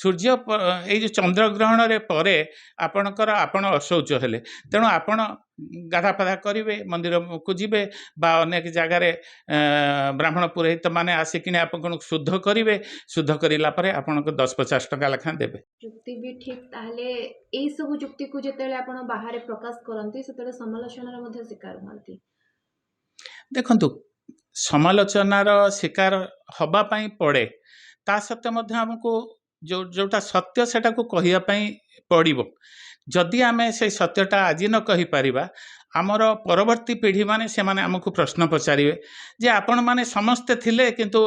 सूर्य ये जो चंद्रग्रहण परे आपणकर आपण अशौच हेले तेणु आपण गाधापाधा करेंगे मंदिर को जीवे बा अनेक जगार ब्राह्मण पुरोहित मैंने आसिक आपन शुद्ध करेंगे शुद्ध करापर आपन 10-50 टंका लेखा देवे। जुक्ति भी ठीक ताहले एई सब जुक्ति को जेतेले आपण बाहर प्रकाश करंती सेतेले समालोचनार मध्ये शिकार होंती। देखंतु समालोचनार शिकार हबा पई पड़े ता सत्य मध्य हमको जोटा सत्य सेटा को कहिया पई पड़िबो। जदि आमे से सत्यटा आज न कहि परिबा आमर परवर्ती पीढ़ी माने से माने हमको प्रश्न पचारे जे आपण माने समस्ते थिले किंतु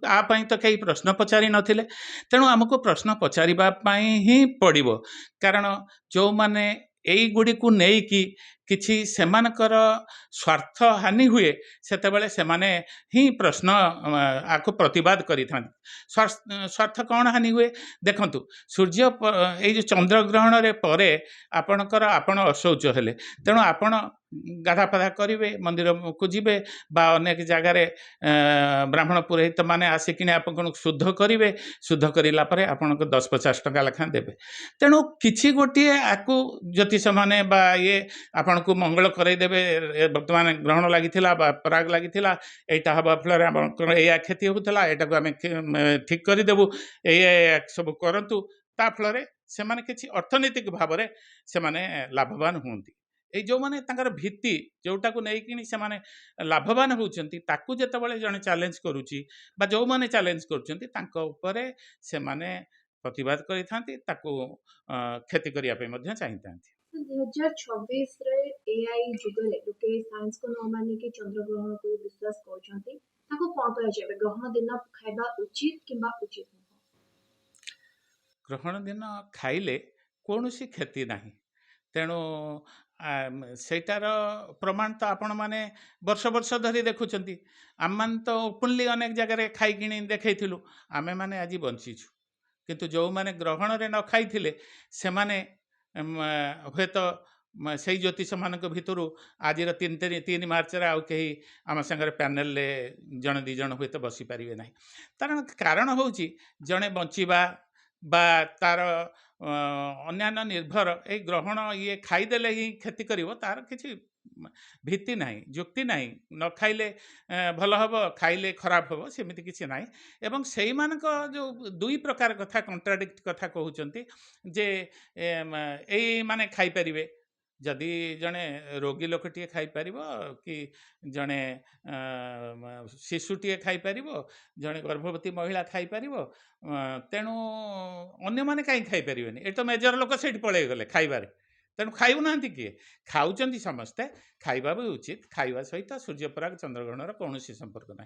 आ पई तो कई प्रश्न पचारि नथिले तेणु हमको प्रश्न पचारिबा पई ही पड़िबो। कारण जो माने एई गुडी को नेई कि किछि सेमानकर स्वार्थ हानि हुए सेतेबेले सेमाने ही प्रश्न आको प्रतिवाद करिथान। स्वार्थ कौन हानि हुए देखंतु सूर्य ये जो चंद्रग्रहण परे आपणकर आपण अशौच हेले तेणु आपण गाधापाधा करेंगे मंदिर को जीवे बा अनेक जगार ब्राह्मण पुरोहित मैंने आसिक आपन शुद्ध करेंगे शुद्ध करापर आपन 10-50 टंका लेखा देवे। तेणु किछि गोटे आकु ज्योतिष माने ये आपन को मंगल करदेवे वर्तमान ग्रहण लगी पराग लगी यहाँ हवा फल या क्षति होता यहाँ आम ठीक करदेबू ये सब करूँ ता फल से किसी अर्थनैतिक भाव से लाभवान होती। ये जो माने तांकर भित्ति जोटा को नहीं से माने लाभवान होउछंती ताकू जेतेबेले जने चैलेंज करूची बा जो माने चैलेंज करूछंती तांको ऊपर से माने प्रतिवाद करिथांती ताकू खेती करिया पे मध्य चाहितांती। 2026 रे एआई जुगले लोके साइंस को न माने कि चंद्रग्रहण को विश्वास करछंती ताको कोन कह जेबे ग्रहण दिन खाइबा उचित किंबा उचित नहीं? ग्रहण दिन खाइले कोनोसी क्षति नाही तेणु सेटार प्रमाण तो आपण माने वर्ष वर्ष धरी देखुंती आम मान तो ओपनली अनेक जगह खाई कि देखु आमे माने आज बंचीछु किंतु जो माने ग्रहण रे न खाई से माने हे तो से ज्योतिष मान भितर आज 3 मार्च आउ कहीं आम सागर पैनेल जन दी जन हे तो बसी पारे ना कारण हूँ जड़े बचवा बा तार अन्यान्य निर्भर ये ग्रहण ये खाईदेले ही क्षति करिवो तार किछि भित्ति नाही जुक्ति नाही न खाइले भल हम खाइले खराब हम सेमिति किछि नाही। एवं सेई मानक जो दुई प्रकार कथा कंट्राडिक्ट कथा कहउचंती जे एई माने खाई परिवे जदि जड़े रोगी लोकटे खाईपर कि जड़े शिशुटे खाईपर जड़े गर्भवती महिला खाईपर तेणु अन्य माने कहीं खाईपर ये तो मेजर लोक से पलि गले खाइबार तेणु खाऊ ना किए खाऊँ समस्ते खाइबा भी उचित खाइबा सहित सूर्यपराग चंद्रग्रहण कौन संपर्क ना।